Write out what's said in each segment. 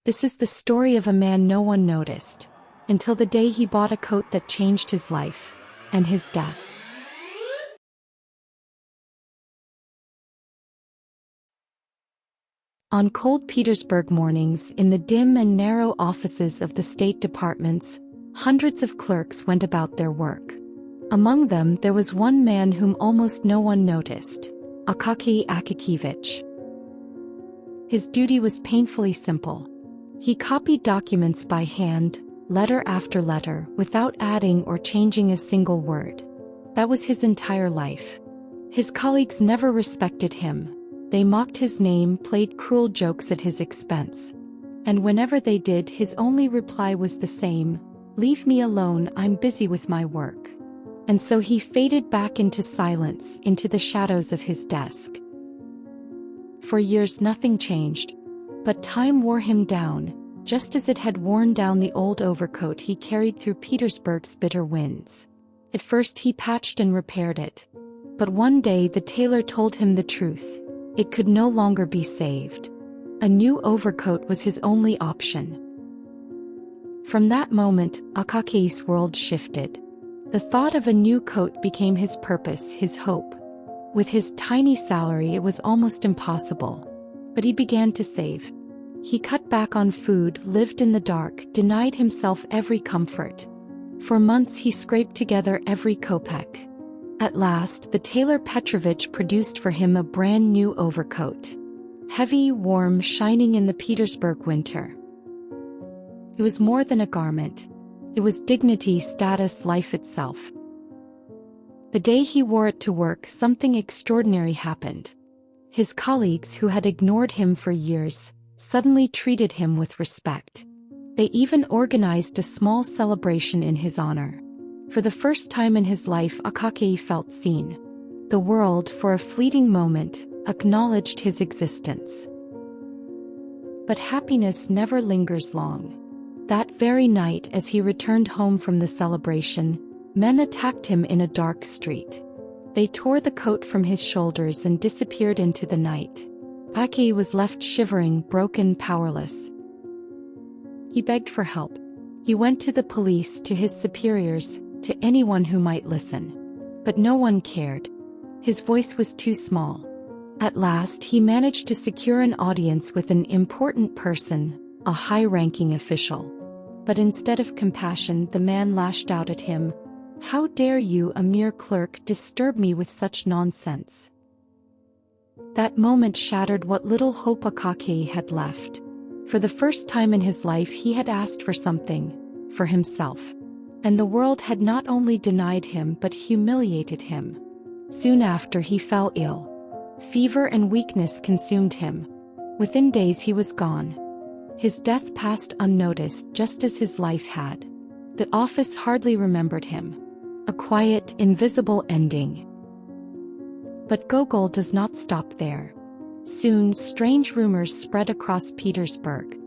This is the story of a man no one noticed, until the day he bought a coat that changed his life, and his death. On cold Petersburg mornings, in the dim and narrow offices of the state departments, hundreds of clerks went about their work. Among them there was one man whom almost no one noticed, Akaky Akakievich. His duty was painfully simple. He copied documents by hand, letter after letter, without adding or changing a single word. That was his entire life. His colleagues never respected him. They mocked his name, played cruel jokes at his expense. And whenever they did, his only reply was the same: "Leave me alone, I'm busy with my work." And so he faded back into silence, into the shadows of his desk. For years nothing changed. But time wore him down, just as it had worn down the old overcoat he carried through Petersburg's bitter winds. At first he patched and repaired it. But one day the tailor told him the truth. It could no longer be saved. A new overcoat was his only option. From that moment, Akaky's world shifted. The thought of a new coat became his purpose, his hope. With his tiny salary it was almost impossible. But he began to save. He cut back on food, lived in the dark, denied himself every comfort. For months he scraped together every kopeck. At last, the tailor Petrovich produced for him a brand new overcoat. Heavy, warm, shining in the Petersburg winter. It was more than a garment. It was dignity, status, life itself. The day he wore it to work, something extraordinary happened. His colleagues, who had ignored him for years, suddenly treated him with respect. They even organized a small celebration in his honor. For the first time in his life, Akaky felt seen. The world, for a fleeting moment, acknowledged his existence. But happiness never lingers long. That very night, as he returned home from the celebration, men attacked him in a dark street. They tore the coat from his shoulders and disappeared into the night. Akaky was left shivering, broken, powerless. He begged for help. He went to the police, to his superiors, to anyone who might listen. But no one cared. His voice was too small. At last he managed to secure an audience with an important person, a high-ranking official. But instead of compassion, the man lashed out at him. "How dare you, a mere clerk, disturb me with such nonsense?" That moment shattered what little hope Akaky had left. For the first time in his life he had asked for something, for himself. And the world had not only denied him but humiliated him. Soon after he fell ill. Fever and weakness consumed him. Within days he was gone. His death passed unnoticed, just as his life had. The office hardly remembered him. A quiet, invisible ending. But Gogol does not stop there. Soon, strange rumors spread across Petersburg.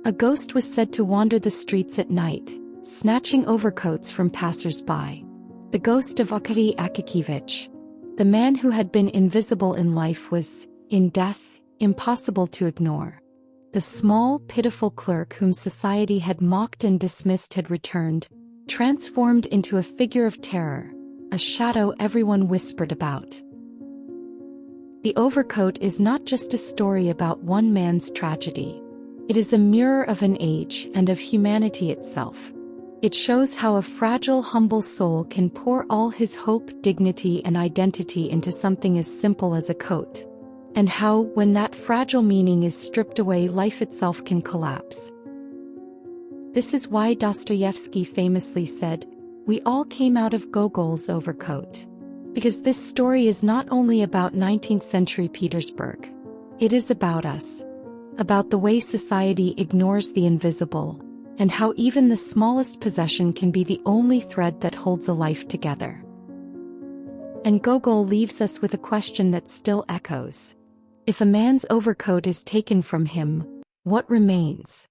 A ghost was said to wander the streets at night, snatching overcoats from passers-by. The ghost of Akaky Akakievich. The man who had been invisible in life was, in death, impossible to ignore. The small, pitiful clerk whom society had mocked and dismissed had returned, transformed into a figure of terror, a shadow everyone whispered about. The Overcoat is not just a story about one man's tragedy. It is a mirror of an age and of humanity itself. It shows how a fragile, humble soul can pour all his hope, dignity, and identity into something as simple as a coat. And how, when that fragile meaning is stripped away, life itself can collapse. This is why Dostoevsky famously said, "We all came out of Gogol's overcoat." Because this story is not only about 19th century Petersburg. It is about us. About the way society ignores the invisible, and how even the smallest possession can be the only thread that holds a life together. And Gogol leaves us with a question that still echoes. If a man's overcoat is taken from him, what remains?